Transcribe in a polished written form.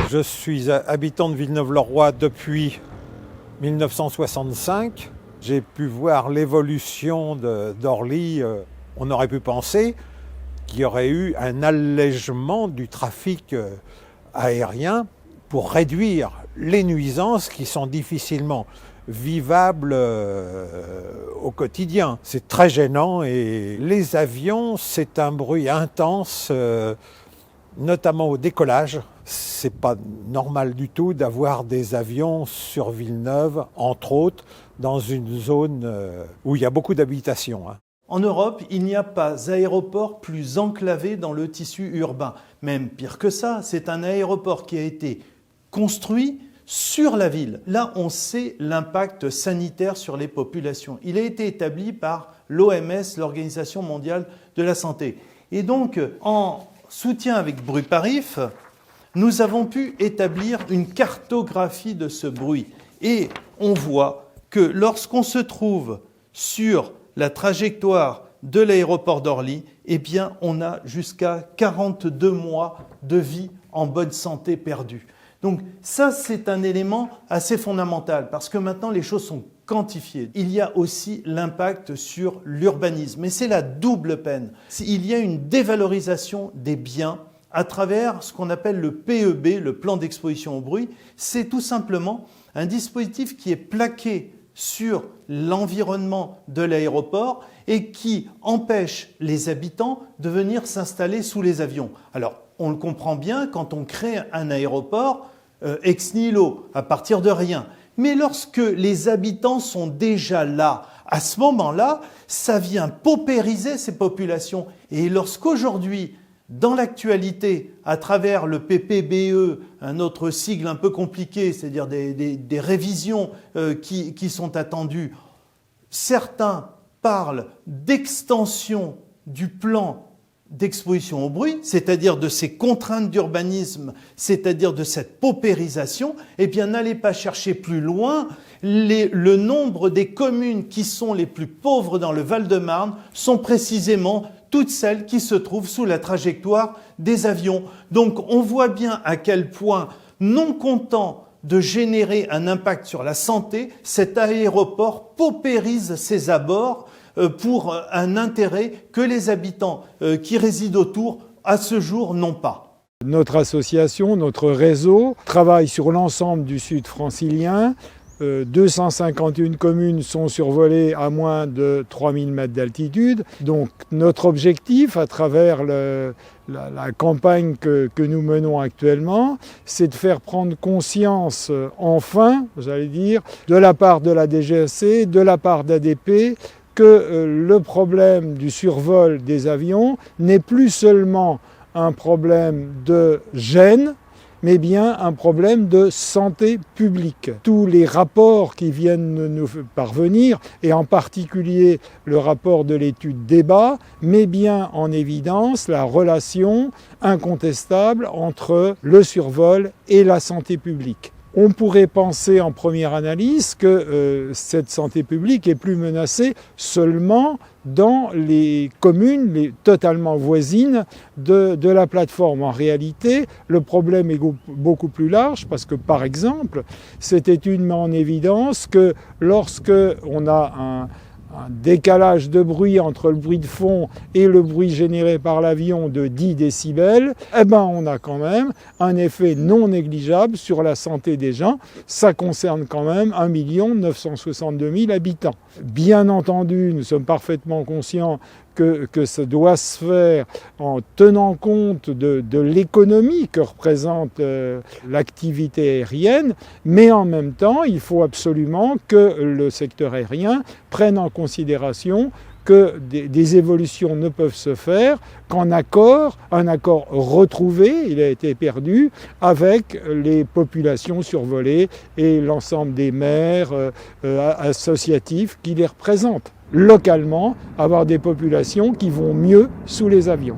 Je suis habitant de Villeneuve-le-Roi depuis 1965. J'ai pu voir l'évolution d'Orly. On aurait pu penser qu'il y aurait eu un allègement du trafic aérien pour réduire les nuisances qui sont difficilement vivables au quotidien. C'est très gênant et les avions, c'est un bruit intense, notamment au décollage. C'est pas normal du tout d'avoir des avions sur Villeneuve, entre autres, dans une zone où il y a beaucoup d'habitations. En Europe, il n'y a pas aéroport plus enclavé dans le tissu urbain. Même pire que ça, c'est un aéroport qui a été construit sur la ville. Là, on sait l'impact sanitaire sur les populations. Il a été établi par l'OMS, l'Organisation mondiale de la santé. Et donc, en soutien avec Bruit-Parif, nous avons pu établir une cartographie de ce bruit. Et on voit que lorsqu'on se trouve sur la trajectoire de l'aéroport d'Orly, eh bien, on a jusqu'à 42 mois de vie en bonne santé perdue. Donc ça, c'est un élément assez fondamental parce que maintenant, les choses sont quantifiées. Il y a aussi l'impact sur l'urbanisme et c'est la double peine. Il y a une dévalorisation des biens à travers ce qu'on appelle le PEB, le plan d'exposition au bruit. C'est tout simplement un dispositif qui est plaqué sur l'environnement de l'aéroport et qui empêche les habitants de venir s'installer sous les avions. Alors, on le comprend bien quand on crée un aéroport ex nihilo, à partir de rien. Mais lorsque les habitants sont déjà là, à ce moment-là, ça vient paupériser ces populations. Et lorsqu'aujourd'hui, dans l'actualité, à travers le PPBE, un autre sigle un peu compliqué, c'est-à-dire des révisions qui sont attendues, certains parlent d'extension du plan d'exposition au bruit, c'est-à-dire de ces contraintes d'urbanisme, c'est-à-dire de cette paupérisation, eh bien n'allez pas chercher plus loin. Le nombre des communes qui sont les plus pauvres dans le Val-de-Marne sont précisément toutes celles qui se trouvent sous la trajectoire des avions. Donc on voit bien à quel point, non content de générer un impact sur la santé, cet aéroport paupérise ses abords pour un intérêt que les habitants qui résident autour, à ce jour, n'ont pas. Notre association, notre réseau, travaille sur l'ensemble du sud francilien. 251 communes sont survolées à moins de 3000 mètres d'altitude. Donc notre objectif, à travers la campagne que nous menons actuellement, c'est de faire prendre conscience, enfin, j'allais dire, de la part de la DGAC, de la part d'ADP, que le problème du survol des avions n'est plus seulement un problème de gêne, mais bien un problème de santé publique. Tous les rapports qui viennent nous parvenir, et en particulier le rapport de l'étude Débat, met bien en évidence la relation incontestable entre le survol et la santé publique. On pourrait penser en première analyse que cette santé publique est plus menacée seulement dans les communes totalement voisines de la plateforme. En réalité, le problème est beaucoup plus large parce que, par exemple, cette étude met en évidence que lorsque on a un décalage de bruit entre le bruit de fond et le bruit généré par l'avion de 10 décibels, eh ben on a quand même un effet non négligeable sur la santé des gens. Ça concerne quand même 1 962 000 habitants. Bien entendu, nous sommes parfaitement conscients que ça doit se faire en tenant compte de l'économie que représente l'activité aérienne, mais en même temps, il faut absolument que le secteur aérien prenne en considération que des évolutions ne peuvent se faire qu'en accord, un accord retrouvé, il a été perdu, avec les populations survolées et l'ensemble des maires associatifs qui les représentent. Localement, avoir des populations qui vont mieux sous les avions.